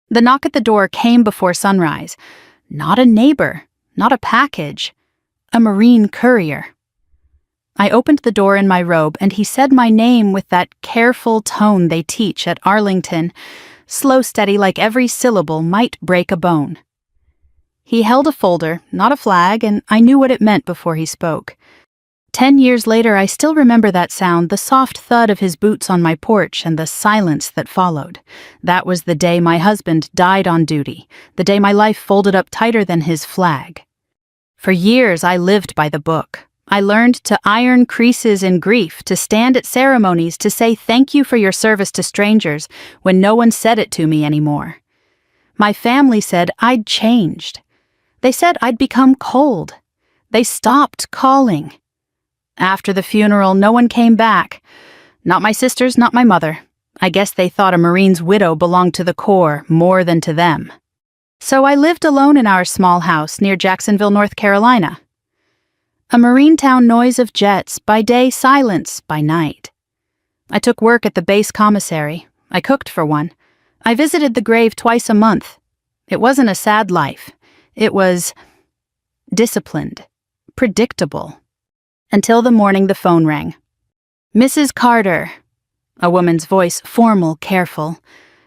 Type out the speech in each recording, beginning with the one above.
The knock at the door came before sunrise. Not a neighbor, not a package, a Marine courier. I opened the door in my robe, and he said my name with that careful tone they teach at Arlington, slow, steady, like every syllable might break a bone. He held a folder, not a flag, and I knew what it meant before he spoke. 10 years later, I still remember that sound, the soft thud of his boots on my porch and the silence that followed. That was the day my husband died on duty, the day my life folded up tighter than his flag. For years, I lived by the book. I learned to iron creases in grief, to stand at ceremonies, to say thank you for your service to strangers when no one said it to me anymore. My family said I'd changed. They said I'd become cold. They stopped calling. After the funeral, no one came back. Not my sisters, not my mother. I guess they thought a Marine's widow belonged to the Corps more than to them. So I lived alone in our small house near Jacksonville, North Carolina. A Marine town, noise of jets, by day silence, by night. I took work at the base commissary. I cooked for one. I visited the grave twice a month. It wasn't a sad life. It was disciplined, predictable. Until the morning the phone rang. "Mrs. Carter," a woman's voice, formal, careful.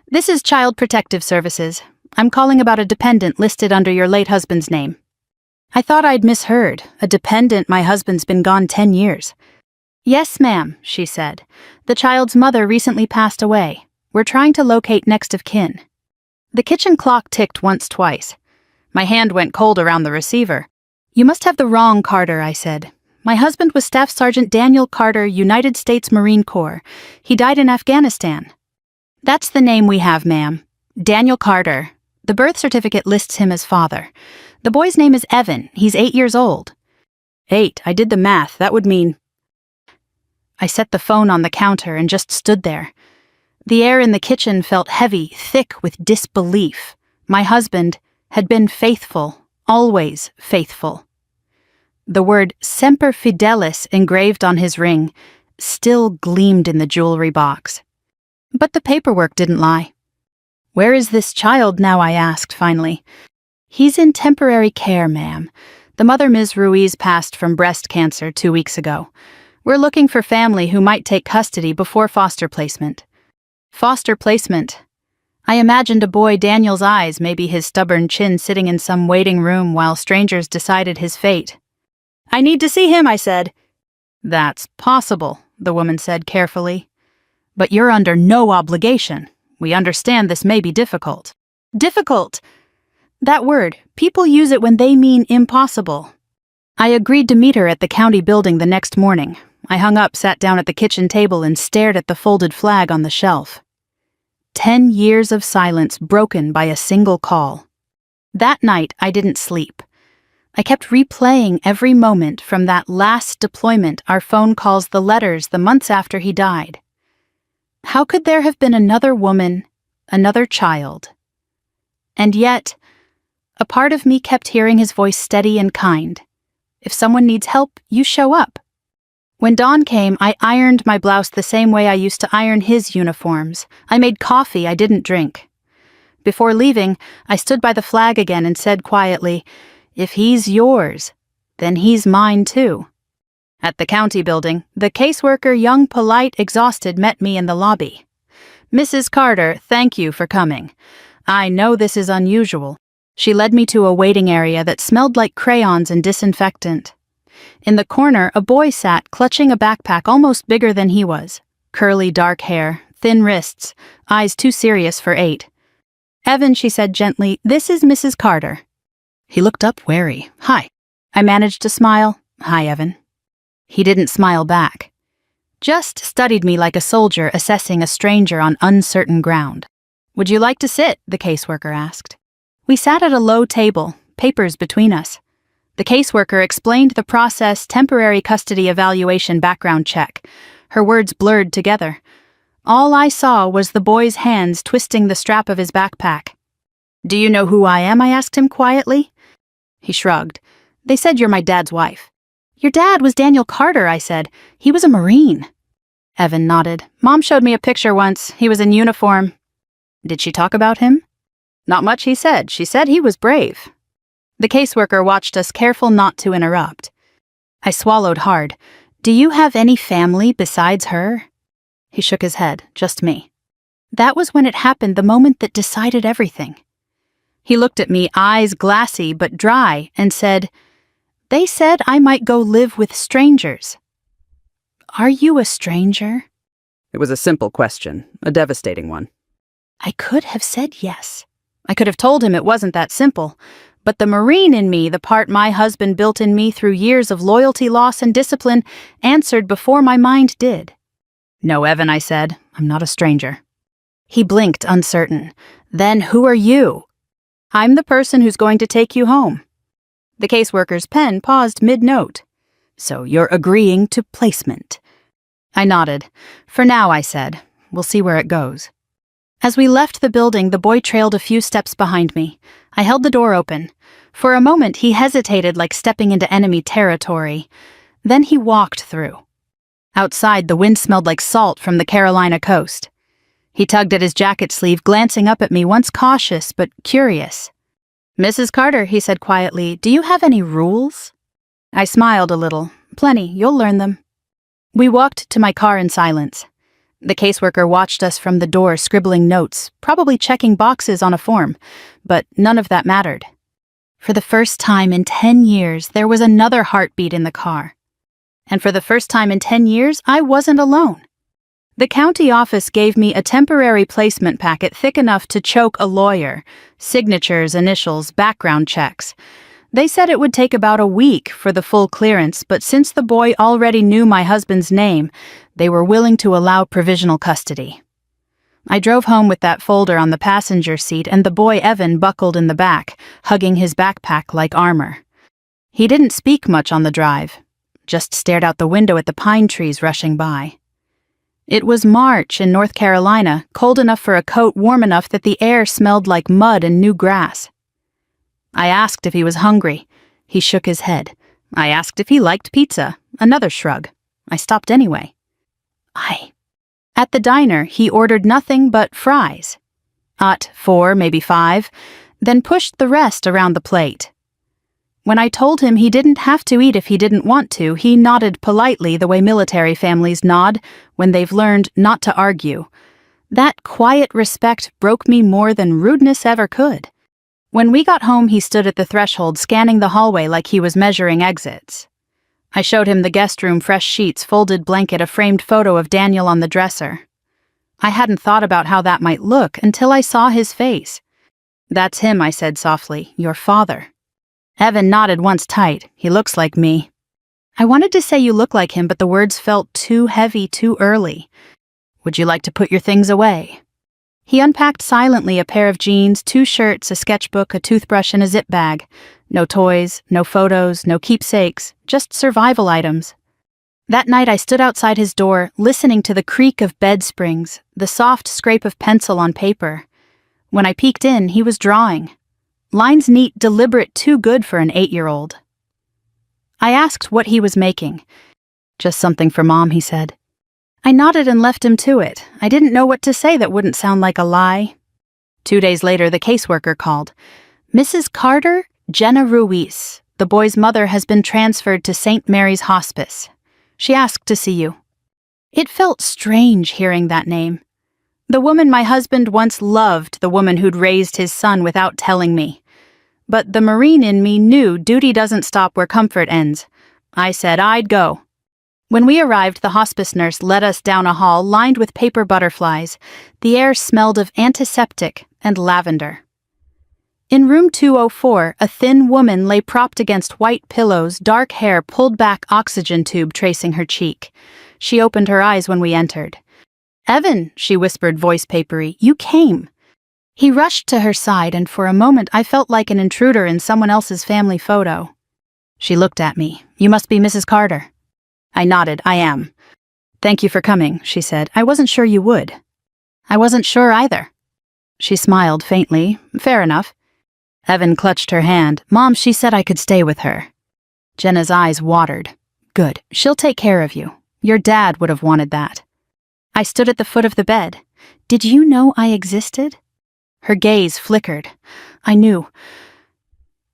"This is Child Protective Services. I'm calling about a dependent listed under your late husband's name." I thought I'd misheard. A dependent, my husband's been gone 10 years. "Yes, ma'am," she said. "The child's mother recently passed away. We're trying to locate next of kin." The kitchen clock ticked once, twice. My hand went cold around the receiver. "You must have the wrong Carter," I said. "My husband was Staff Sergeant Daniel Carter, United States Marine Corps. He died in Afghanistan." "That's the name we have, ma'am. Daniel Carter. The birth certificate lists him as father. The boy's name is Evan. He's 8 years old." 8. I did the math. That would mean... I set the phone on the counter and just stood there. The air in the kitchen felt heavy, thick with disbelief. My husband had been faithful, always faithful. The word Semper Fidelis engraved on his ring still gleamed in the jewelry box. But the paperwork didn't lie. "Where is this child now?" I asked finally. "He's in temporary care, ma'am. The mother, Ms. Ruiz, passed from breast cancer 2 weeks ago. We're looking for family who might take custody before foster placement." Foster placement. I imagined a boy Daniel's eyes, maybe his stubborn chin, sitting in some waiting room while strangers decided his fate. "I need to see him," I said. "That's possible," the woman said carefully. "But you're under no obligation. We understand this may be difficult." Difficult! That word, people use it when they mean impossible. I agreed to meet her at the county building the next morning. I hung up, sat down at the kitchen table, and stared at the folded flag on the shelf. 10 years of silence broken by a single call. That night, I didn't sleep. I kept replaying every moment from that last deployment, our phone calls, the letters, the months after he died. How could there have been another woman, another child? And yet, a part of me kept hearing his voice steady and kind. "If someone needs help, you show up." When dawn came, I ironed my blouse the same way I used to iron his uniforms. I made coffee I didn't drink. Before leaving, I stood by the flag again and said quietly, "If he's yours, then he's mine too." At the county building, the caseworker, young, polite, exhausted, met me in the lobby. "Mrs. Carter, thank you for coming. I know this is unusual." She led me to a waiting area that smelled like crayons and disinfectant. In the corner, a boy sat, clutching a backpack almost bigger than he was. Curly, dark hair, thin wrists, eyes too serious for 8. "Evan," she said gently, "this is Mrs. Carter." He looked up wary. "Hi." I managed to smile. "Hi, Evan." He didn't smile back. Just studied me like a soldier assessing a stranger on uncertain ground. "Would you like to sit?" the caseworker asked. We sat at a low table, papers between us. The caseworker explained the process, temporary custody evaluation background check. Her words blurred together. All I saw was the boy's hands twisting the strap of his backpack. "Do you know who I am?" I asked him quietly. He shrugged. "They said you're my dad's wife." "Your dad was Daniel Carter," I said. "He was a Marine." Evan nodded. "Mom showed me a picture once. He was in uniform." "Did she talk about him?" Not much he said. She said he was brave. The caseworker watched us, careful not to interrupt. I swallowed hard. Do you have any family besides her? He shook his head. Just me. That was when it happened, the moment that decided everything. He looked at me, eyes glassy but dry, and said, "They said I might go live with strangers." Are you a stranger? It was a simple question, a devastating one. I could have said yes. I could have told him it wasn't that simple, but the Marine in me, the part my husband built in me through years of loyalty, loss, and discipline, answered before my mind did. No, Evan, I said, I'm not a stranger. He blinked, uncertain. Then who are you? I'm the person who's going to take you home. The caseworker's pen paused mid-note. So you're agreeing to placement. I nodded. For now, I said. We'll see where it goes. As we left the building, the boy trailed a few steps behind me. I held the door open. For a moment, he hesitated like stepping into enemy territory. Then he walked through. Outside, the wind smelled like salt from the Carolina coast. He tugged at his jacket sleeve, glancing up at me, once cautious but curious. Mrs. Carter, he said quietly, do you have any rules? I smiled a little. Plenty, you'll learn them. We walked to my car in silence. The caseworker watched us from the door, scribbling notes, probably checking boxes on a form, but none of that mattered. For the first time in 10 years, there was another heartbeat in the car. And for the first time in 10 years, I wasn't alone. The county office gave me a temporary placement packet thick enough to choke a lawyer, signatures, initials, background checks. They said it would take about a week for the full clearance, but since the boy already knew my husband's name, they were willing to allow provisional custody. I drove home with that folder on the passenger seat and the boy Evan buckled in the back, hugging his backpack like armor. He didn't speak much on the drive, just stared out the window at the pine trees rushing by. It was March in North Carolina, cold enough for a coat, warm enough that the air smelled like mud and new grass. I asked if he was hungry. He shook his head. I asked if he liked pizza. Another shrug. I stopped anyway. At the diner, he ordered nothing but fries. Ate 4, maybe 5, then pushed the rest around the plate. When I told him he didn't have to eat if he didn't want to, he nodded politely the way military families nod when they've learned not to argue. That quiet respect broke me more than rudeness ever could. When we got home, he stood at the threshold, scanning the hallway like he was measuring exits. I showed him the guest room, fresh sheets, folded blanket, a framed photo of Daniel on the dresser. I hadn't thought about how that might look until I saw his face. That's him, I said softly, your father. Evan nodded once tight. He looks like me. I wanted to say you look like him, but the words felt too heavy too early. Would you like to put your things away? He unpacked silently a pair of jeans, 2 shirts, a sketchbook, a toothbrush, and a zip bag. No toys, no photos, no keepsakes, just survival items. That night I stood outside his door, listening to the creak of bed springs, the soft scrape of pencil on paper. When I peeked in, he was drawing. Lines neat, deliberate, too good for an 8-year-old. I asked what he was making. Just something for Mom, he said. I nodded and left him to it. I didn't know what to say that wouldn't sound like a lie. 2 days later, the caseworker called. Mrs. Carter, Jenna Ruiz. The boy's mother has been transferred to St. Mary's Hospice. She asked to see you. It felt strange hearing that name. The woman my husband once loved, the woman who'd raised his son without telling me. But the Marine in me knew duty doesn't stop where comfort ends. I said I'd go. When we arrived, the hospice nurse led us down a hall lined with paper butterflies. The air smelled of antiseptic and lavender. In room 204, a thin woman lay propped against white pillows, dark hair pulled back, oxygen tube tracing her cheek. She opened her eyes when we entered. Evan, she whispered, voice papery, you came. He rushed to her side, and for a moment I felt like an intruder in someone else's family photo. She looked at me. You must be Mrs. Carter. I nodded. I am. Thank you for coming, she said. I wasn't sure you would. I wasn't sure either. She smiled faintly. Fair enough. Evan clutched her hand. Mom, she said I could stay with her. Jenna's eyes watered. Good. She'll take care of you. Your dad would have wanted that. I stood at the foot of the bed. Did you know I existed? Her gaze flickered. I knew.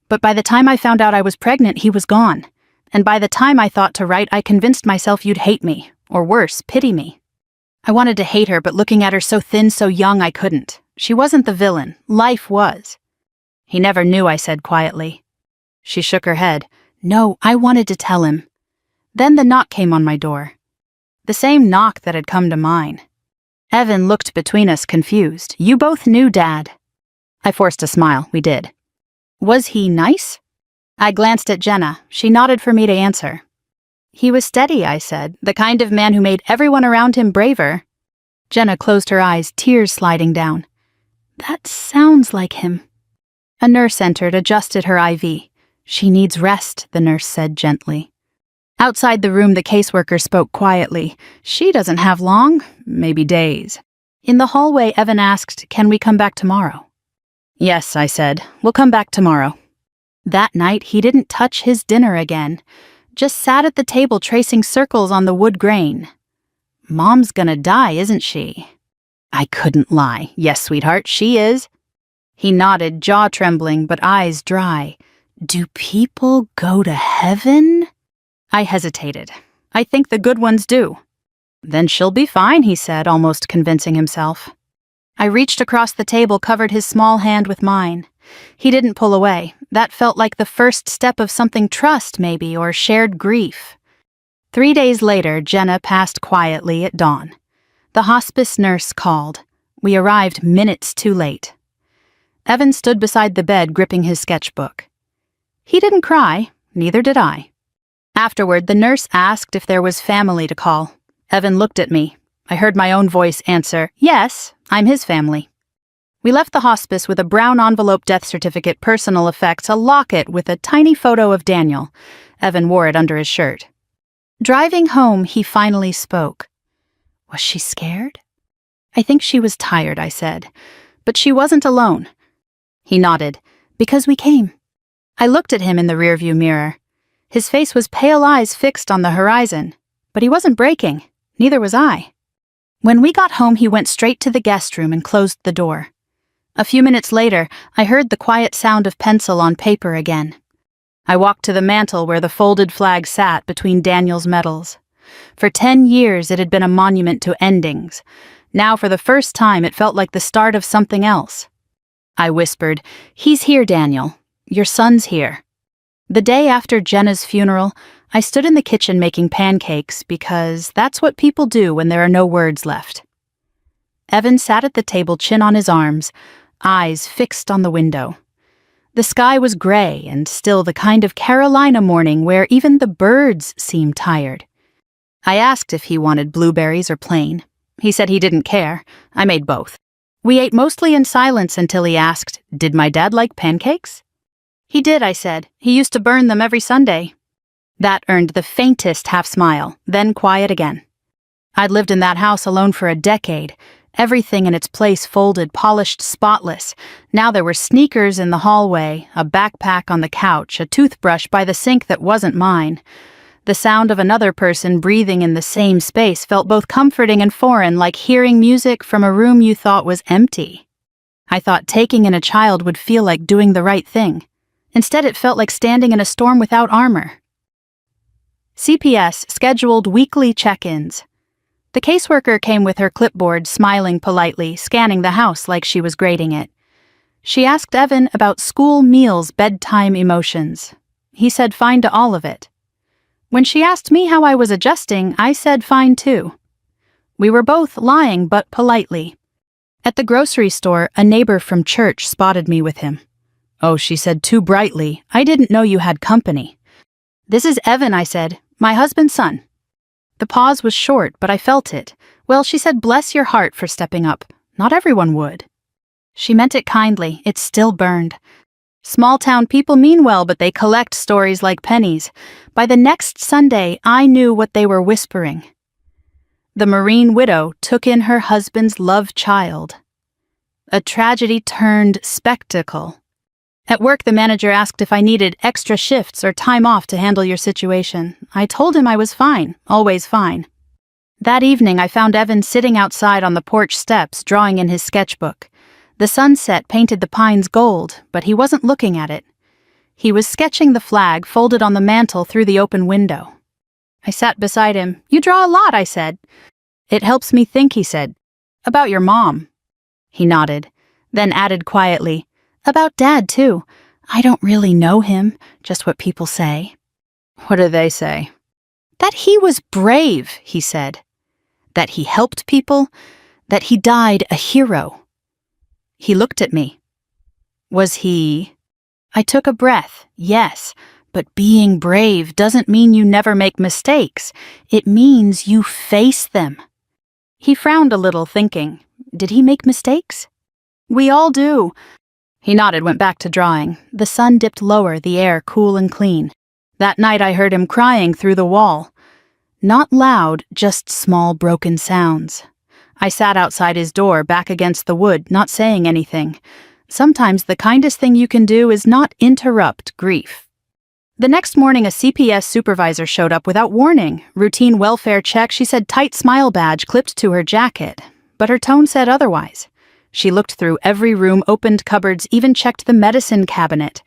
But by the time I found out I was pregnant, he was gone. And by the time I thought to write, I convinced myself you'd hate me, or worse, pity me. I wanted to hate her, but looking at her so thin, so young, I couldn't. She wasn't the villain. Life was. He never knew, I said quietly. She shook her head. No, I wanted to tell him. Then the knock came on my door. The same knock that had come to mine. Evan looked between us, confused. You both knew, Dad. I forced a smile. We did. Was he nice? I glanced at Jenna. She nodded for me to answer. He was steady, I said, the kind of man who made everyone around him braver. Jenna closed her eyes, tears sliding down. That sounds like him. A nurse entered, adjusted her IV. She needs rest, the nurse said gently. Outside the room, the caseworker spoke quietly. She doesn't have long, maybe days. In the hallway, Evan asked, can we come back tomorrow? Yes, I said, we'll come back tomorrow. That night, he didn't touch his dinner again, just sat at the table tracing circles on the wood grain. Mom's gonna die, isn't she? I couldn't lie. Yes, sweetheart, she is. He nodded, jaw trembling, but eyes dry. Do people go to heaven? I hesitated. I think the good ones do. Then she'll be fine, he said, almost convincing himself. I reached across the table, covered his small hand with mine. He didn't pull away. That felt like the first step of something trust, maybe, or shared grief. 3 days later, Jenna passed quietly at dawn. The hospice nurse called. We arrived minutes too late. Evan stood beside the bed, gripping his sketchbook. He didn't cry, neither did I. Afterward, the nurse asked if there was family to call. Evan looked at me. I heard my own voice answer, yes, I'm his family. We left the hospice with a brown envelope death certificate, personal effects, a locket with a tiny photo of Daniel. Evan wore it under his shirt. Driving home, he finally spoke. Was she scared? I think she was tired, I said. But she wasn't alone. He nodded. Because we came. I looked at him in the rearview mirror. His face was pale, eyes fixed on the horizon. But he wasn't breaking. Neither was I. When we got home, he went straight to the guest room and closed the door. A few minutes later, I heard the quiet sound of pencil on paper again. I walked to the mantel where the folded flag sat between Daniel's medals. For 10 years, it had been a monument to endings. Now, for the first time, it felt like the start of something else. I whispered, He's here, Daniel. Your son's here. The day after Jenna's funeral, I stood in the kitchen making pancakes because that's what people do when there are no words left. Evan sat at the table, chin on his arms, eyes fixed on the window. The sky was gray and still, the kind of Carolina morning where even the birds seemed tired. I asked if he wanted blueberries or plain. He said he didn't care. I made both. We ate mostly in silence until he asked, Did my dad like pancakes? He did, I said. He used to burn them every Sunday. That earned the faintest half smile, then quiet again. I'd lived in that house alone for a decade. Everything in its place folded, polished, spotless. Now there were sneakers in the hallway, a backpack on the couch, a toothbrush by the sink that wasn't mine. The sound of another person breathing in the same space felt both comforting and foreign, like hearing music from a room you thought was empty. I thought taking in a child would feel like doing the right thing. Instead, it felt like standing in a storm without armor. CPS scheduled weekly check-ins. The caseworker came with her clipboard, smiling politely, scanning the house like she was grading it. She asked Evan about school, meals, bedtime, emotions. He said fine to all of it. When she asked me how I was adjusting, I said fine too. We were both lying, but politely. At the grocery store, a neighbor from church spotted me with him. Oh, she said too brightly, I didn't know you had company. This is Evan, I said, my husband's son. The pause was short, but I felt it. Well, she said, bless your heart for stepping up. Not everyone would. She meant it kindly. It still burned. Small-town people mean well, but they collect stories like pennies. By the next Sunday, I knew what they were whispering. The Marine widow took in her husband's love child. A tragedy turned spectacle. At work, the manager asked if I needed extra shifts or time off to handle your situation. I told him I was fine, always fine. That evening, I found Evan sitting outside on the porch steps, drawing in his sketchbook. The sunset painted the pines gold, but he wasn't looking at it. He was sketching the flag folded on the mantel through the open window. I sat beside him. "You draw a lot," I said. "It helps me think," he said. "About your mom." He nodded, then added quietly, "About Dad, too. I don't really know him, just what people say." "What do they say?" "That he was brave," he said. "That he helped people. That he died a hero." He looked at me. "Was he?" I took a breath. "Yes, but being brave doesn't mean you never make mistakes. It means you face them." He frowned a little, thinking, did he make mistakes? "We all do." He nodded, went back to drawing. The sun dipped lower, the air cool and clean. That night I heard him crying through the wall. Not loud, just small broken sounds. I sat outside his door, back against the wood, not saying anything. Sometimes the kindest thing you can do is not interrupt grief. The next morning, a CPS supervisor showed up without warning. Routine welfare check, she said tight smile badge clipped to her jacket. But her tone said otherwise. She looked through every room, opened cupboards, even checked the medicine cabinet.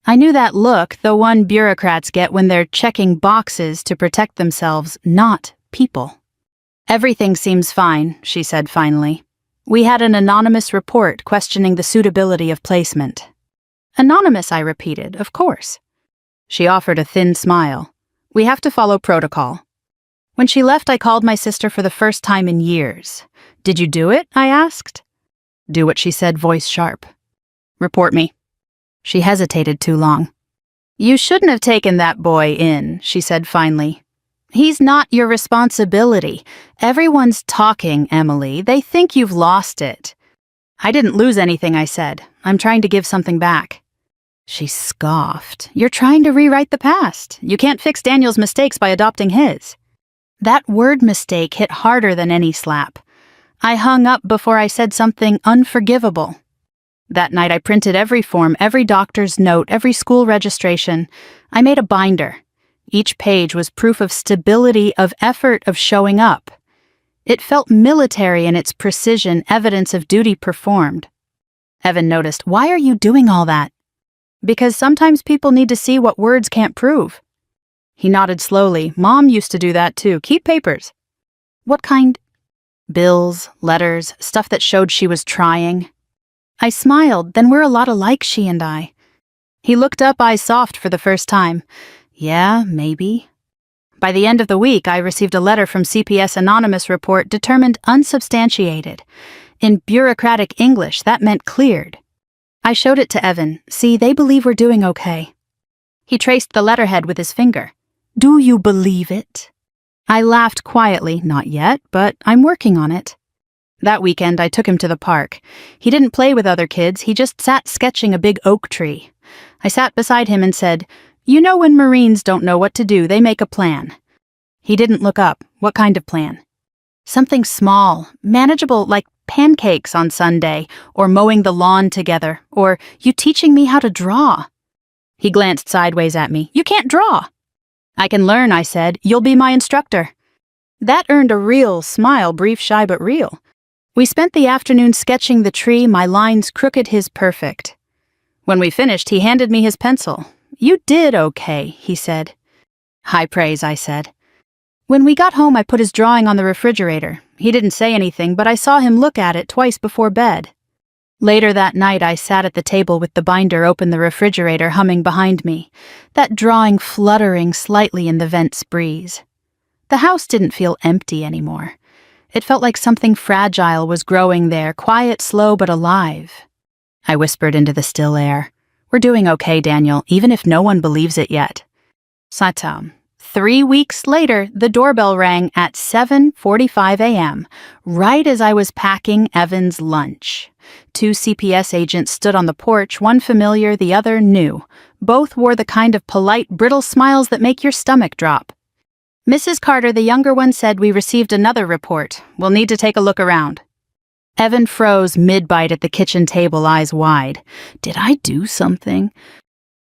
I knew that look, the one bureaucrats get when they're checking boxes to protect themselves, not people. "Everything seems fine," she said finally. "We had an anonymous report questioning the suitability of placement." "Anonymous," I repeated, "of course." She offered a thin smile. "We have to follow protocol." When she left, I called my sister for the first time in years. "Did you do it?" I asked. "Do what she said," voice sharp. "Report me." She hesitated too long. "You shouldn't have taken that boy in," she said finally. "He's not your responsibility. Everyone's talking, Emily. They think you've lost it." "I didn't lose anything," I said. "I'm trying to give something back." She scoffed. "You're trying to rewrite the past. You can't fix Daniel's mistakes by adopting his." That word mistake hit harder than any slap. I hung up before I said something unforgivable. That night I printed every form, every doctor's note, every school registration. I made a binder. Each page was proof of stability, of effort, of showing up. It felt military in its precision, evidence of duty performed. Evan noticed, "Why are you doing all that?" "Because sometimes people need to see what words can't prove." He nodded slowly. "Mom used to do that too. Keep papers." "What kind?" "Bills, letters, stuff that showed she was trying." I smiled. "Then we're a lot alike, she and I." He looked up, eyes soft for the first time. "Yeah, maybe." By the end of the week, I received a letter from CPS Anonymous report determined unsubstantiated. In bureaucratic English, that meant cleared. I showed it to Evan. "See, they believe we're doing okay." He traced the letterhead with his finger. "Do you believe it?" I laughed quietly. "Not yet, but I'm working on it." That weekend, I took him to the park. He didn't play with other kids, he just sat sketching a big oak tree. I sat beside him and said, "You know when Marines don't know what to do, they make a plan." He didn't look up. "What kind of plan?" "Something small, manageable, like pancakes on Sunday, or mowing the lawn together, or you teaching me how to draw." He glanced sideways at me. "You can't draw." "I can learn," I said. "You'll be my instructor." That earned a real smile, brief, shy, but real. We spent the afternoon sketching the tree, my lines crooked, his perfect. When we finished, he handed me his pencil. "You did okay," he said. "High praise," I said. When we got home, I put his drawing on the refrigerator. He didn't say anything, but I saw him look at it twice before bed. Later that night, I sat at the table with the binder open, the refrigerator humming behind me, that drawing fluttering slightly in the vent's breeze. The house didn't feel empty anymore. It felt like something fragile was growing there, quiet, slow, but alive. I whispered into the still air. "We're doing okay, Daniel, even if no one believes it yet." Satam. 3 weeks later, the doorbell rang at 7:45 a.m., right as I was packing Evan's lunch. 2 CPS agents stood on the porch, one familiar, the other new. Both wore the kind of polite, brittle smiles that make your stomach drop. "Mrs. Carter," the younger one said, "we received another report. We'll need to take a look around." Evan froze mid-bite at the kitchen table, eyes wide. "Did I do something?"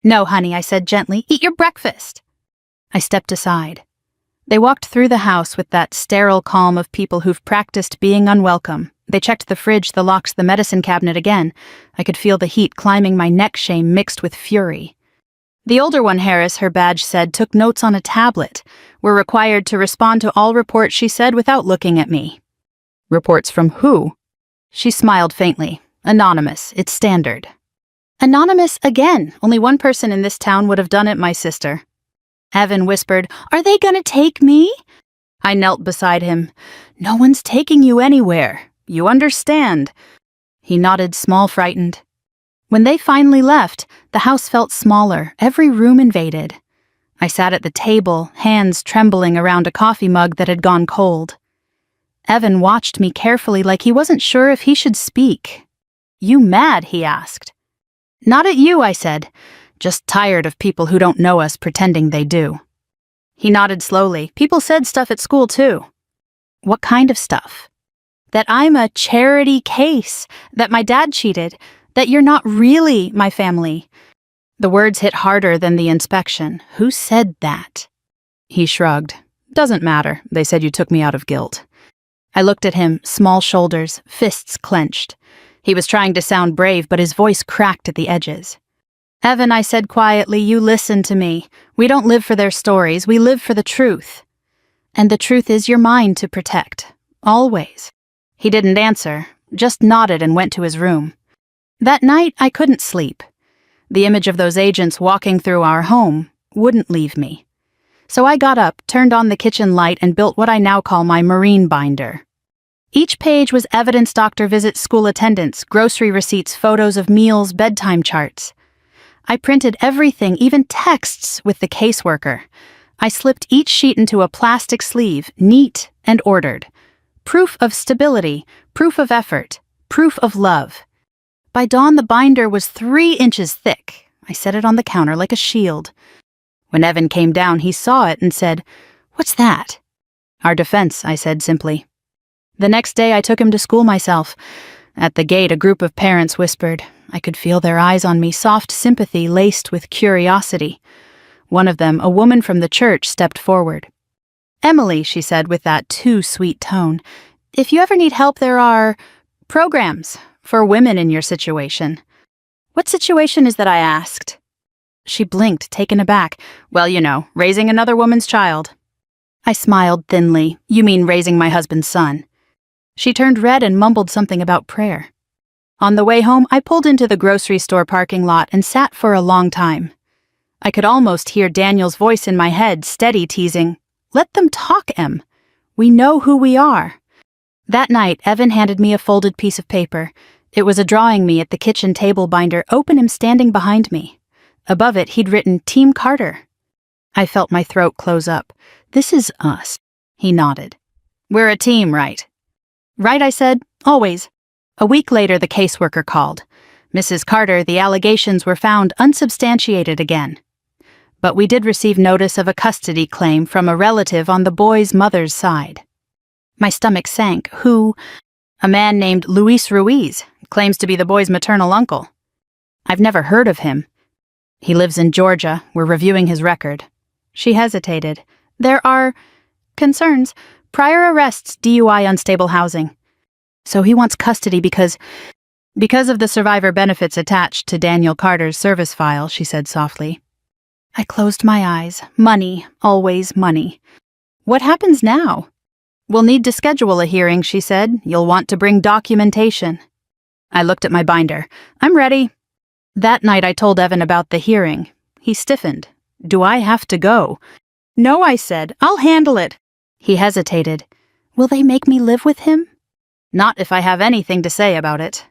"No, honey," I said gently. "Eat your breakfast." I stepped aside. They walked through the house with that sterile calm of people who've practiced being unwelcome. They checked the fridge, the locks, the medicine cabinet again. I could feel the heat climbing my neck, shame mixed with fury. The older one, Harris, her badge said, took notes on a tablet. We're required to respond to all reports, she said, without looking at me. Reports from who? She smiled faintly. Anonymous. It's standard. Anonymous again. Only one person in this town would have done it, my sister. Evan whispered, "Are they gonna take me?" I knelt beside him. "No one's taking you anywhere. You understand." He nodded, small, frightened. When they finally left, the house felt smaller, every room invaded. I sat at the table, hands trembling around a coffee mug that had gone cold. Evan watched me carefully like he wasn't sure if he should speak. "You mad?" he asked. "Not at you," I said. "Just tired of people who don't know us pretending they do." He nodded slowly. "People said stuff at school, too." "What kind of stuff?" "That I'm a charity case, that my dad cheated, that you're not really my family." The words hit harder than the inspection. Who said that? He shrugged. "Doesn't matter. They said you took me out of guilt." I looked at him, small shoulders, fists clenched. He was trying to sound brave, but his voice cracked at the edges. "Evan," I said quietly, "you listen to me. We don't live for their stories, we live for the truth. And the truth is you're mine to protect. Always." He didn't answer, just nodded and went to his room. That night, I couldn't sleep. The image of those agents walking through our home wouldn't leave me. So I got up, turned on the kitchen light, and built what I now call my Marine binder. Each page was evidence, doctor visits, school attendance, grocery receipts, photos of meals, bedtime charts. I printed everything, even texts, with the caseworker. I slipped each sheet into a plastic sleeve, neat and ordered. Proof of stability, proof of effort, proof of love. By dawn, the binder was 3 inches thick. I set it on the counter like a shield. When Evan came down, he saw it and said, "What's that?" "Our defense," I said simply. The next day, I took him to school myself. At the gate, a group of parents whispered. I could feel their eyes on me, soft sympathy laced with curiosity. One of them, a woman from the church, stepped forward. "Emily," she said with that too sweet tone, "if you ever need help, there are programs for women in your situation." "What situation is that?" I asked. She blinked, taken aback. "Well, you know, raising another woman's child." I smiled thinly. "You mean raising my husband's son." She turned red and mumbled something about prayer. On the way home, I pulled into the grocery store parking lot and sat for a long time. I could almost hear Daniel's voice in my head, steady, teasing, "Let them talk, Em. We know who we are." That night, Evan handed me a folded piece of paper. It was a drawing me at the kitchen table binder, open, him standing behind me. Above it, he'd written, "Team Carter." I felt my throat close up. "This is us." He nodded. "We're a team, right?" "Right," I said. "Always." A week later, the caseworker called. "Mrs. Carter, the allegations were found unsubstantiated again. But we did receive notice of a custody claim from a relative on the boy's mother's side." My stomach sank. "Who?" "A man named Luis Ruiz, claims to be the boy's maternal uncle." "I've never heard of him." "He lives in Georgia. We're reviewing his record." She hesitated. "There are concerns. Prior arrests, DUI, unstable housing." "So he wants custody because of the survivor benefits attached to Daniel Carter's service file," she said softly. I closed my eyes. Money, always money. "What happens now?" "We'll need to schedule a hearing," she said. "You'll want to bring documentation." I looked at my binder. "I'm ready." That night I told Evan about the hearing. He stiffened. "Do I have to go?" "No," I said. "I'll handle it." He hesitated. "Will they make me live with him?" "Not if I have anything to say about it."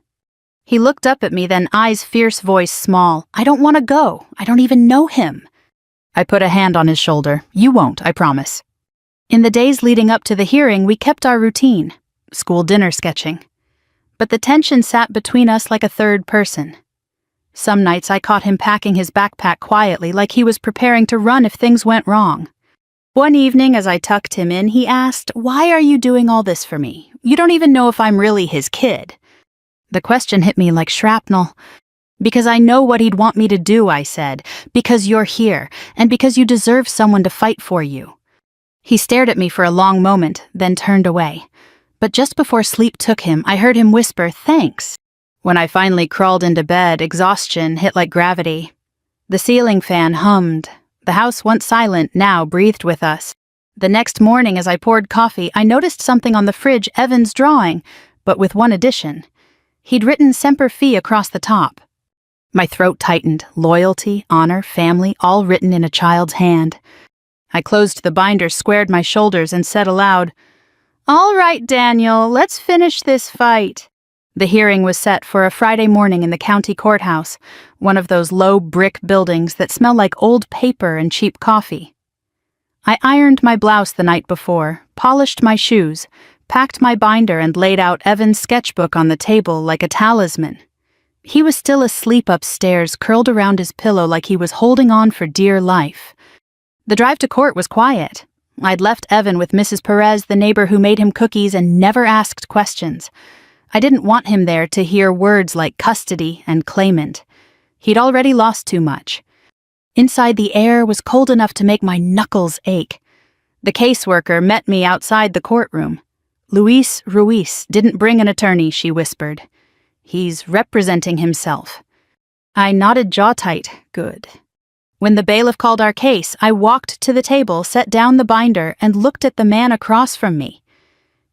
He looked up at me, then eyes fierce, voice small. "I don't want to go. I don't even know him." I put a hand on his shoulder. "You won't, I promise." In the days leading up to the hearing, we kept our routine. School dinner sketching. But the tension sat between us like a third person. Some nights I caught him packing his backpack quietly, like he was preparing to run if things went wrong. One evening, as I tucked him in, he asked, "Why are you doing all this for me? You don't even know if I'm really his kid." The question hit me like shrapnel. "Because I know what he'd want me to do," I said. "Because you're here, and because you deserve someone to fight for you." He stared at me for a long moment, then turned away. But just before sleep took him, I heard him whisper, "Thanks." When I finally crawled into bed, exhaustion hit like gravity. The ceiling fan hummed. The house, once silent, now breathed with us. The next morning, as I poured coffee, I noticed something on the fridge Evan's drawing, but with one addition. He'd written Semper Fi across the top. My throat tightened. Loyalty, honor, family, all written in a child's hand. I closed the binder, squared my shoulders, and said aloud, "All right, Daniel, let's finish this fight." The hearing was set for a Friday morning in the county courthouse, one of those low brick buildings that smell like old paper and cheap coffee. I ironed my blouse the night before, polished my shoes, packed my binder, and laid out Evan's sketchbook on the table like a talisman. He was still asleep upstairs, curled around his pillow like he was holding on for dear life. The drive to court was quiet. I'd left Evan with Mrs. Perez, the neighbor who made him cookies and never asked questions. I didn't want him there to hear words like custody and claimant. He'd already lost too much. Inside, the air was cold enough to make my knuckles ache. The caseworker met me outside the courtroom. "Luis Ruiz didn't bring an attorney," she whispered. "He's representing himself." I nodded jaw tight. Good. When the bailiff called our case, I walked to the table, set down the binder, and looked at the man across from me.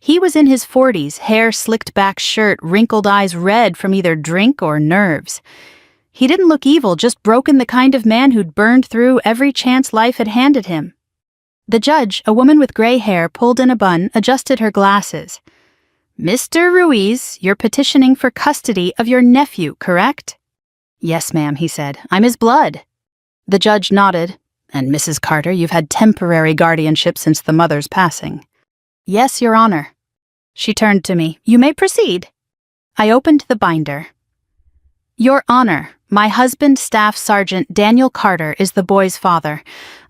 He was in his 40s, hair slicked back, shirt, wrinkled eyes red from either drink or nerves. He didn't look evil, just broken, the kind of man who'd burned through every chance life had handed him. The judge, a woman with gray hair pulled in a bun, adjusted her glasses. "Mr. Ruiz, you're petitioning for custody of your nephew, correct?" "Yes, ma'am," he said. "I'm his blood." The judge nodded. "And Mrs. Carter, you've had temporary guardianship since the mother's passing." "Yes, Your Honor." She turned to me. "You may proceed." I opened the binder. "Your Honor, my husband, Staff Sergeant Daniel Carter, is the boy's father.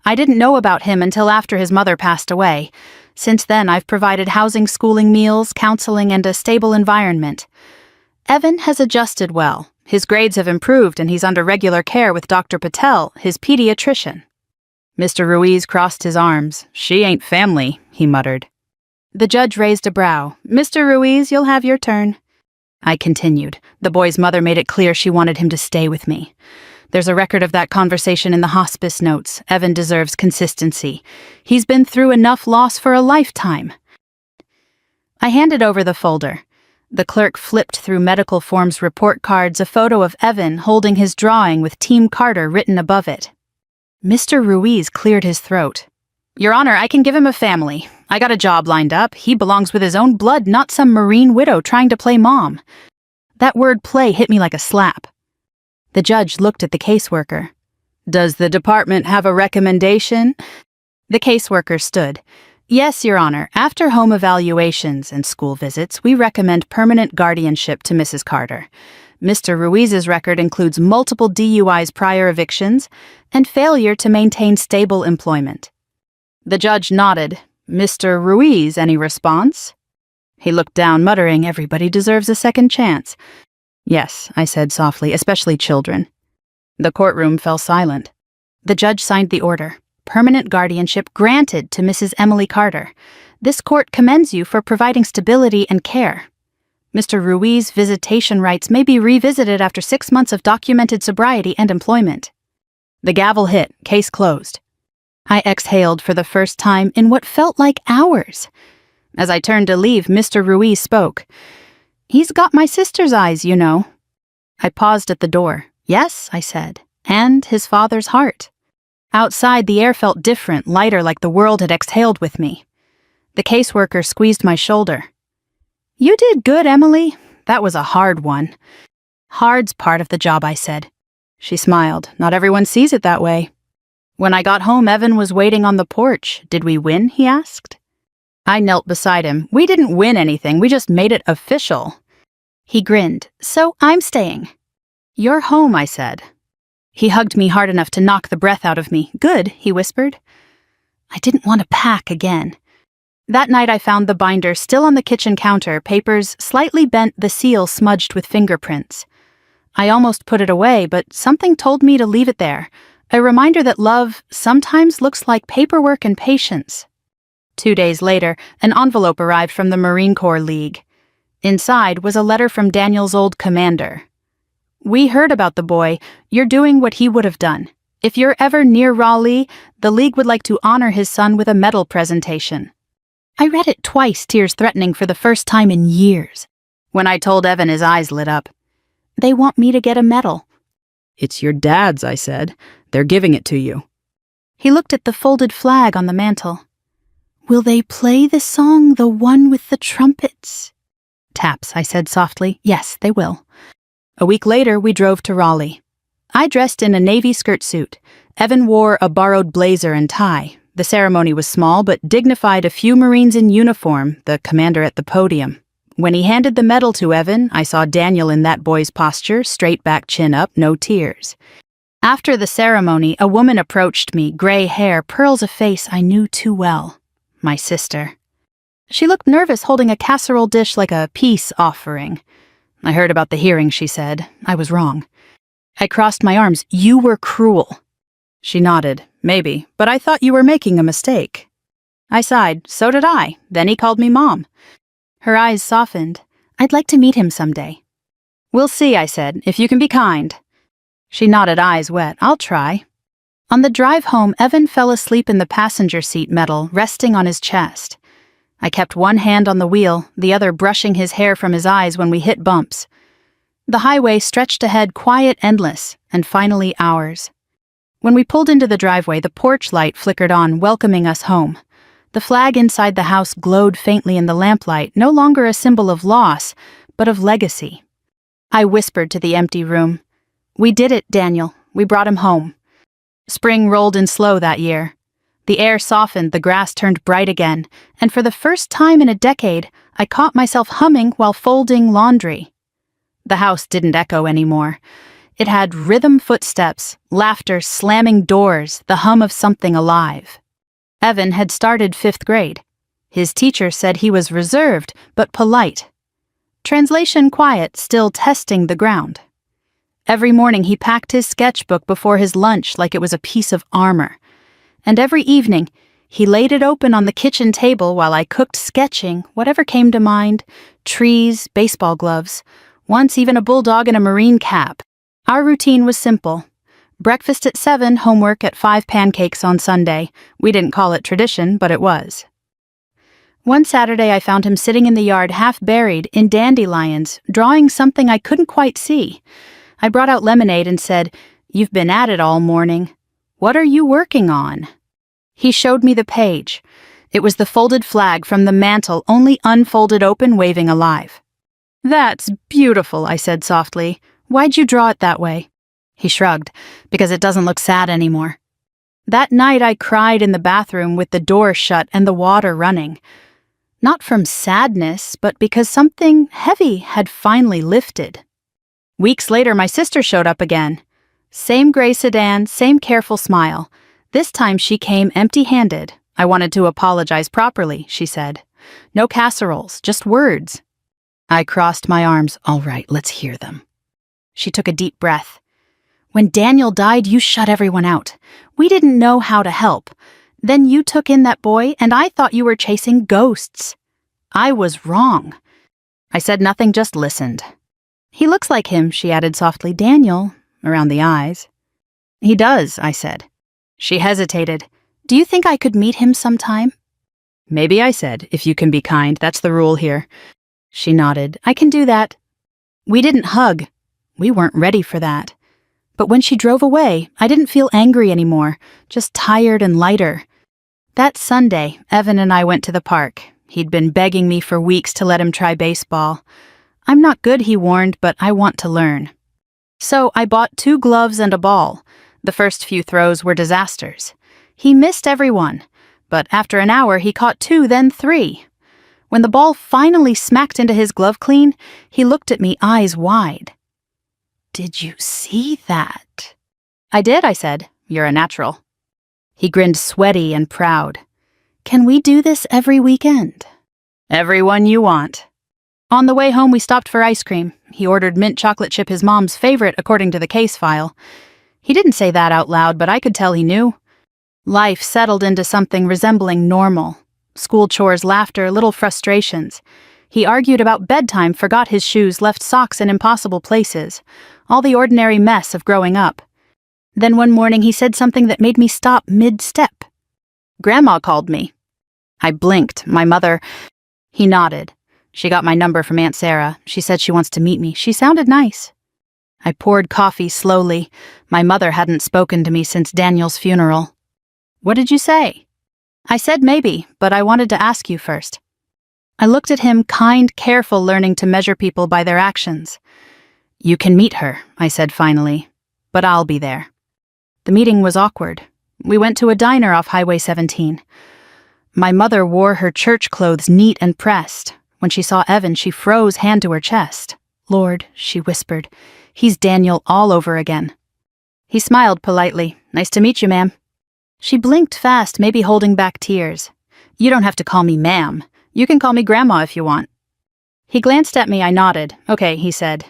I didn't know about him until after his mother passed away. Since then, I've provided housing, schooling, meals, counseling, and a stable environment. Evan has adjusted well. His grades have improved, and he's under regular care with Dr. Patel, his pediatrician." Mr. Ruiz crossed his arms. "She ain't family," he muttered. The judge raised a brow. "Mr. Ruiz, you'll have your turn." I continued. The boy's mother made it clear she wanted him to stay with me. There's a record of that conversation in the hospice notes. Evan deserves consistency. He's been through enough loss for a lifetime. I handed over the folder. The clerk flipped through medical forms report cards, a photo of Evan holding his drawing with Team Carter written above it. Mr. Ruiz cleared his throat. "Your Honor, I can give him a family. I got a job lined up. He belongs with his own blood, not some Marine widow trying to play mom." That word "play" hit me like a slap. The judge looked at the caseworker. "Does the department have a recommendation?" The caseworker stood. "Yes, Your Honor. After home evaluations and school visits, we recommend permanent guardianship to Mrs. Carter. Mr. Ruiz's record includes multiple DUIs, prior evictions, and failure to maintain stable employment." The judge nodded. "Mr. Ruiz, any response?" He looked down, muttering, "Everybody deserves a second chance." "Yes," I said softly, "especially children." The courtroom fell silent. The judge signed the order. "Permanent guardianship granted to Mrs. Emily Carter. This court commends you for providing stability and care. Mr. Ruiz's visitation rights may be revisited after 6 months of documented sobriety and employment." The gavel hit. Case closed. I exhaled for the first time in what felt like hours. As I turned to leave, Mr. Ruiz spoke. "He's got my sister's eyes, you know." I paused at the door. "Yes," I said, "and his father's heart." Outside, the air felt different, lighter, like the world had exhaled with me. The caseworker squeezed my shoulder. "You did good, Emily. That was a hard one." "Hard's part of the job," I said. She smiled. "Not everyone sees it that way." When I got home, Evan was waiting on the porch. "Did we win?" he asked. I knelt beside him. "We didn't win anything, we just made it official." He grinned. "So I'm staying." "You're home," I said. He hugged me hard enough to knock the breath out of me. "Good," he whispered. I didn't want to pack again. That night I found the binder still on the kitchen counter, papers slightly bent, the seal smudged with fingerprints. I almost put it away, but something told me to leave it there, a reminder that love sometimes looks like paperwork and patience. 2 days later, an envelope arrived from the Marine Corps League. Inside was a letter from Daniel's old commander. "We heard about the boy. You're doing what he would have done. If you're ever near Raleigh, the League would like to honor his son with a medal presentation." I read it twice, tears threatening for the first time in years. When I told Evan, his eyes lit up. "They want me to get a medal." "It's your dad's," I said. "They're giving it to you." He looked at the folded flag on the mantel. "Will they play the song, the one with the trumpets?" "Taps," I said softly. "Yes, they will." A week later, we drove to Raleigh. I dressed in a navy skirt suit. Evan wore a borrowed blazer and tie. The ceremony was small but dignified, a few Marines in uniform, the commander at the podium. When he handed the medal to Evan, I saw Daniel in that boy's posture, straight back, chin up, no tears. After the ceremony, a woman approached me, gray hair, pearls of face I knew too well. My sister. She looked nervous, holding a casserole dish like a peace offering. "I heard about the hearing," she said. I was wrong. I crossed my arms. "You were cruel." She nodded. "Maybe, but I thought you were making a mistake." I sighed. "So did I. Then he called me Mom." Her eyes softened. "I'd like to meet him someday." "We'll see," I said, "if you can be kind." She nodded, eyes wet. "I'll try." On the drive home, Evan fell asleep in the passenger seat metal, resting on his chest. I kept one hand on the wheel, the other brushing his hair from his eyes when we hit bumps. The highway stretched ahead, quiet, endless, and finally ours. When we pulled into the driveway, the porch light flickered on, welcoming us home. The flag inside the house glowed faintly in the lamplight, no longer a symbol of loss, but of legacy. I whispered to the empty room. "We did it, Daniel. We brought him home." Spring rolled in slow that year. The air softened, the grass turned bright again, and for the first time in a decade, I caught myself humming while folding laundry. The house didn't echo anymore. It had rhythm footsteps, laughter slamming doors, the hum of something alive. Evan had started 5th grade. His teacher said he was reserved, but polite. Translation quiet, still testing the ground. Every morning he packed his sketchbook before his lunch like it was a piece of armor. And every evening, he laid it open on the kitchen table while I cooked, sketching whatever came to mind, trees, baseball gloves, once even a bulldog in a Marine cap. Our routine was simple. Breakfast at 7, homework at 5, pancakes on Sunday. We didn't call it tradition, but it was. One Saturday I found him sitting in the yard half buried in dandelions, drawing something I couldn't quite see. I brought out lemonade and said, "You've been at it all morning. What are you working on?" He showed me the page. It was the folded flag from the mantel, only unfolded open, waving alive. "That's beautiful," I said softly. "Why'd you draw it that way?" He shrugged. "Because it doesn't look sad anymore." That night I cried in the bathroom with the door shut and the water running. Not from sadness, but because something heavy had finally lifted. Weeks later, my sister showed up again. Same gray sedan, same careful smile. This time she came empty-handed. "I wanted to apologize properly," she said. "No casseroles, just words." I crossed my arms. "All right, let's hear them." She took a deep breath. "When Daniel died, you shut everyone out. We didn't know how to help. Then you took in that boy, and I thought you were chasing ghosts. I was wrong." I said nothing, just listened. "He looks like him," she added softly. "Daniel," around the eyes. "He does," I said. She hesitated. "Do you think I could meet him sometime?" "Maybe," I said, "if you can be kind. That's the rule here." She nodded. "I can do that." We didn't hug. We weren't ready for that. But when she drove away, I didn't feel angry anymore, just tired and lighter. That Sunday, Evan and I went to the park. He'd been begging me for weeks to let him try baseball. "I'm not good," he warned, "but I want to learn." So I bought 2 gloves and a ball. The first few throws were disasters. He missed everyone, but after an hour he caught 2, then 3. When the ball finally smacked into his glove clean, he looked at me, eyes wide. "Did you see that?" "I did," I said. "You're a natural." He grinned, sweaty and proud. "Can we do this every weekend?" "Every one you want." On the way home, we stopped for ice cream. He ordered mint chocolate chip, his mom's favorite, according to the case file. He didn't say that out loud, but I could tell he knew. Life settled into something resembling normal. School chores, laughter, little frustrations. He argued about bedtime, forgot his shoes, left socks in impossible places. All the ordinary mess of growing up. Then one morning he said something that made me stop mid-step. "Grandma called me." I blinked. My mother... He nodded. "She got my number from Aunt Sarah. She said she wants to meet me. She sounded nice." I poured coffee slowly. My mother hadn't spoken to me since Daniel's funeral. "What did you say?" "I said maybe, but I wanted to ask you first." I looked at him, kind, careful, learning to measure people by their actions. "You can meet her," I said finally, "but I'll be there." The meeting was awkward. We went to a diner off Highway 17. My mother wore her church clothes neat and pressed. When she saw Evan, she froze, hand to her chest. "Lord," she whispered, "he's Daniel all over again." He smiled politely. "Nice to meet you, ma'am." She blinked fast, maybe holding back tears. "You don't have to call me ma'am. You can call me Grandma if you want." He glanced at me. I nodded. "Okay," he said.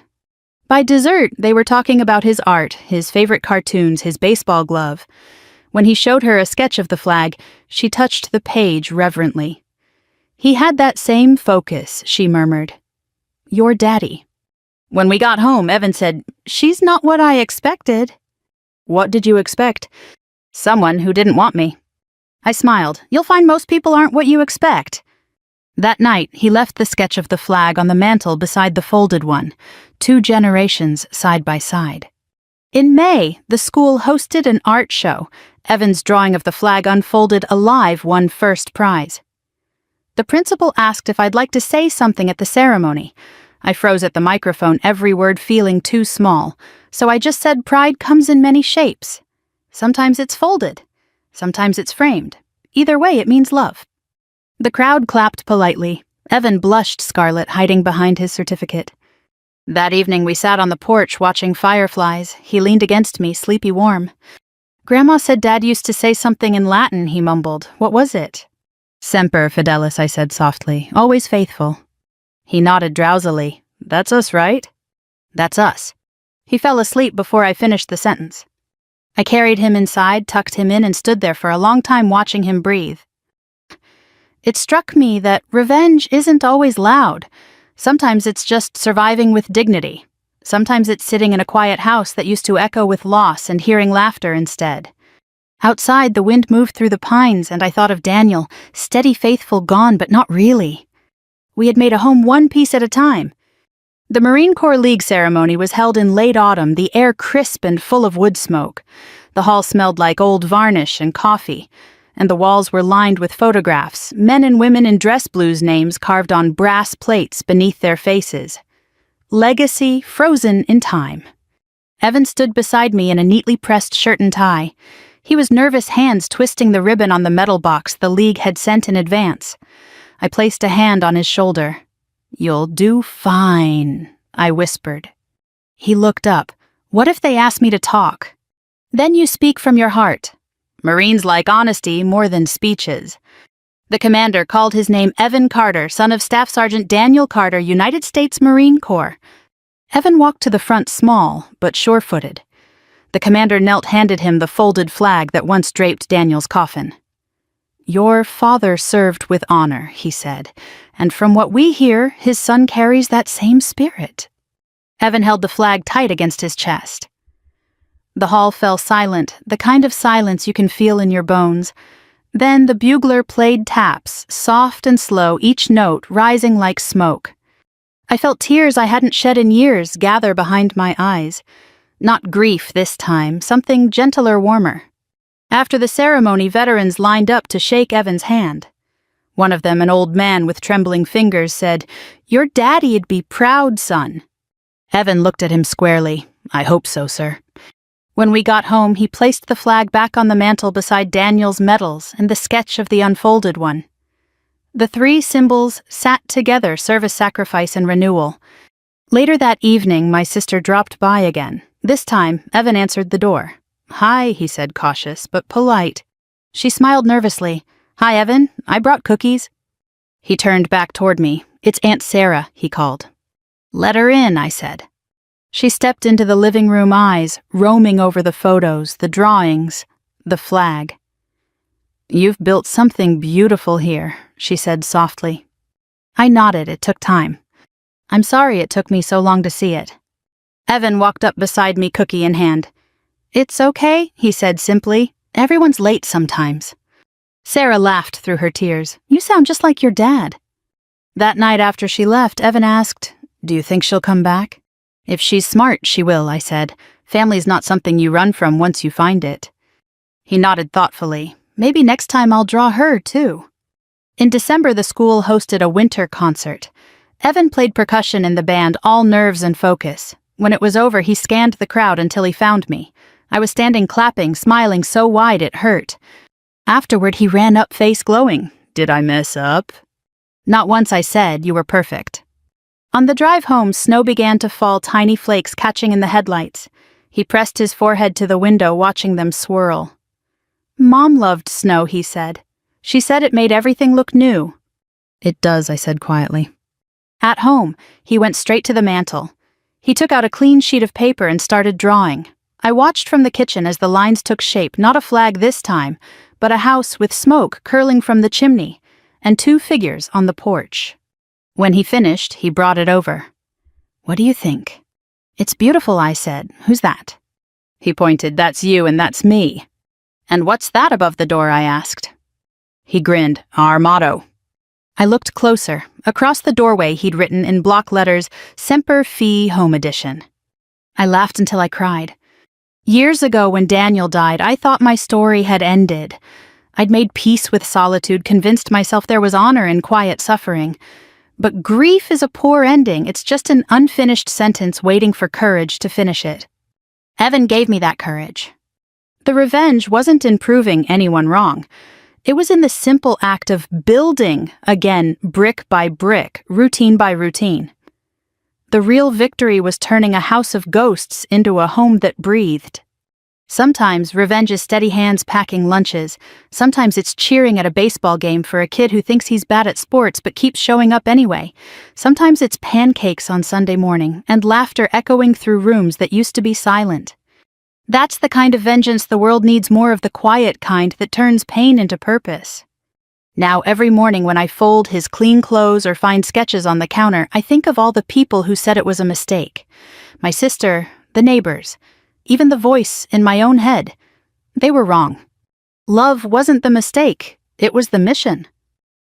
By dessert, they were talking about his art, his favorite cartoons, his baseball glove. When he showed her a sketch of the flag, she touched the page reverently. "He had that same focus," she murmured. "Your daddy." When we got home, Evan said, "She's not what I expected." "What did you expect?" "Someone who didn't want me." I smiled. "You'll find most people aren't what you expect." That night, he left the sketch of the flag on the mantel beside the folded one, 2 generations side by side. In May, the school hosted an art show. Evan's drawing of the flag unfolded alive won first prize. The principal asked if I'd like to say something at the ceremony. I froze at the microphone, every word feeling too small, so I just said pride comes in many shapes. Sometimes it's folded. Sometimes it's framed. Either way, it means love. The crowd clapped politely. Evan blushed scarlet, hiding behind his certificate. That evening we sat on the porch watching fireflies. He leaned against me, sleepy warm. "Grandma said Dad used to say something in Latin," he mumbled. "What was it?" "Semper Fidelis," I said softly. "Always faithful." He nodded drowsily. "That's us, right?" "That's us." He fell asleep before I finished the sentence. I carried him inside, tucked him in, and stood there for a long time watching him breathe. It struck me that revenge isn't always loud. Sometimes it's just surviving with dignity. Sometimes it's sitting in a quiet house that used to echo with loss and hearing laughter instead. Outside, the wind moved through the pines, and I thought of Daniel, steady, faithful, gone, but not really. We had made a home one piece at a time. The Marine Corps League ceremony was held in late autumn, the air crisp and full of wood smoke. The hall smelled like old varnish and coffee, and the walls were lined with photographs, men and women in dress blues names carved on brass plates beneath their faces. Legacy frozen in time. Evan stood beside me in a neatly pressed shirt and tie. He was nervous hands twisting the ribbon on the metal box the League had sent in advance. I placed a hand on his shoulder. "You'll do fine," I whispered. He looked up. "What if they ask me to talk?" "Then you speak from your heart. Marines like honesty more than speeches." The commander called his name Evan Carter, son of Staff Sergeant Daniel Carter, United States Marine Corps. Evan walked to the front small, but sure-footed. The commander knelt, handed him the folded flag that once draped Daniel's coffin. "Your father served with honor," he said, "and from what we hear, his son carries that same spirit." Evan held the flag tight against his chest. The hall fell silent, the kind of silence you can feel in your bones. Then the bugler played taps, soft and slow, each note rising like smoke. I felt tears I hadn't shed in years gather behind my eyes. Not grief this time, something gentler, warmer. After the ceremony, veterans lined up to shake Evan's hand. One of them, an old man with trembling fingers, said, "Your daddy'd be proud, son." Evan looked at him squarely. "I hope so, sir." When we got home, he placed the flag back on the mantel beside Daniel's medals and the sketch of the unfolded one. The 3 symbols sat together, service, sacrifice, and renewal. Later that evening, my sister dropped by again. This time, Evan answered the door. "Hi," he said, cautious, but polite. She smiled nervously. "Hi, Evan. I brought cookies." He turned back toward me. "It's Aunt Sarah," he called. "Let her in," I said. She stepped into the living room, eyes roaming over the photos, the drawings, the flag. "You've built something beautiful here," she said softly. I nodded. It took time. I'm sorry it took me so long to see it. Evan walked up beside me, cookie in hand. It's okay, he said simply. Everyone's late sometimes. Sarah laughed through her tears. You sound just like your dad. That night after she left, Evan asked, Do you think she'll come back? If she's smart, she will, I said. Family's not something you run from once you find it. He nodded thoughtfully. Maybe next time I'll draw her, too. In December, the school hosted a winter concert. Evan played percussion in the band, all nerves and focus. When it was over, he scanned the crowd until he found me. I was standing clapping, smiling so wide it hurt. Afterward, he ran up, face glowing. Did I mess up? Not once, I said. You were perfect. On the drive home, snow began to fall, tiny flakes catching in the headlights. He pressed his forehead to the window, watching them swirl. Mom loved snow, he said. She said it made everything look new. It does, I said quietly. At home, he went straight to the mantel. He took out a clean sheet of paper and started drawing. I watched from the kitchen as the lines took shape, not a flag this time, but a house with smoke curling from the chimney, and 2 figures on the porch. When he finished, he brought it over. What do you think? It's beautiful, I said. Who's that? He pointed. That's you and that's me. And what's that above the door, I asked. He grinned. Our motto. I looked closer. Across the doorway he'd written in block letters, Semper Fi Home Edition. I laughed until I cried. Years ago when Daniel died, I thought my story had ended. I'd made peace with solitude, convinced myself there was honor in quiet suffering. But grief is a poor ending. It's just an unfinished sentence waiting for courage to finish it. Evan gave me that courage. The revenge wasn't in proving anyone wrong. It was in the simple act of building again, brick by brick, routine by routine. The real victory was turning a house of ghosts into a home that breathed. Sometimes revenge is steady hands packing lunches. Sometimes it's cheering at a baseball game for a kid who thinks he's bad at sports but keeps showing up anyway. Sometimes it's pancakes on Sunday morning and laughter echoing through rooms that used to be silent. That's the kind of vengeance the world needs more of, the quiet kind that turns pain into purpose. Now every morning when I fold his clean clothes or find sketches on the counter, I think of all the people who said it was a mistake. My sister, the neighbors, even the voice in my own head. They were wrong. Love wasn't the mistake, it was the mission.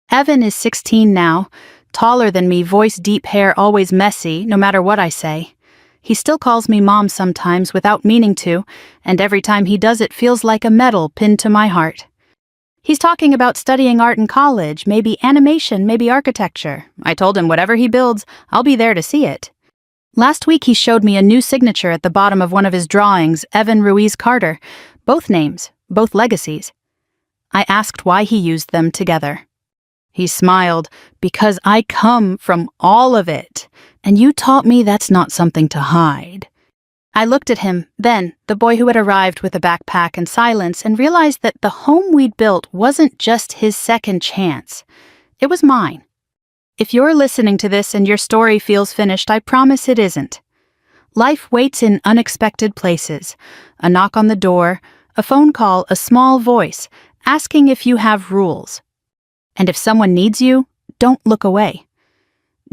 Evan is 16 now, taller than me, voice deep, hair always messy, no matter what I say. He still calls me Mom sometimes without meaning to, and every time he does it feels like a medal pinned to my heart. He's talking about studying art in college, maybe animation, maybe architecture. I told him whatever he builds, I'll be there to see it. Last week he showed me a new signature at the bottom of one of his drawings, Evan Ruiz Carter. Both names, both legacies. I asked why he used them together. He smiled, because I come from all of it, and you taught me that's not something to hide. I looked at him, then, the boy who had arrived with a backpack and silence, and realized that the home we'd built wasn't just his second chance. It was mine. If you're listening to this and your story feels finished, I promise it isn't. Life waits in unexpected places. A knock on the door, a phone call, a small voice, asking if you have rules. And if someone needs you, don't look away.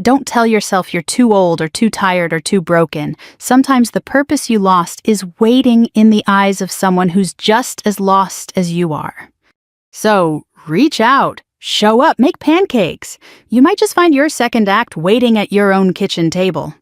Don't tell yourself you're too old or too tired or too broken. Sometimes the purpose you lost is waiting in the eyes of someone who's just as lost as you are. So, reach out, show up, make pancakes. You might just find your second act waiting at your own kitchen table.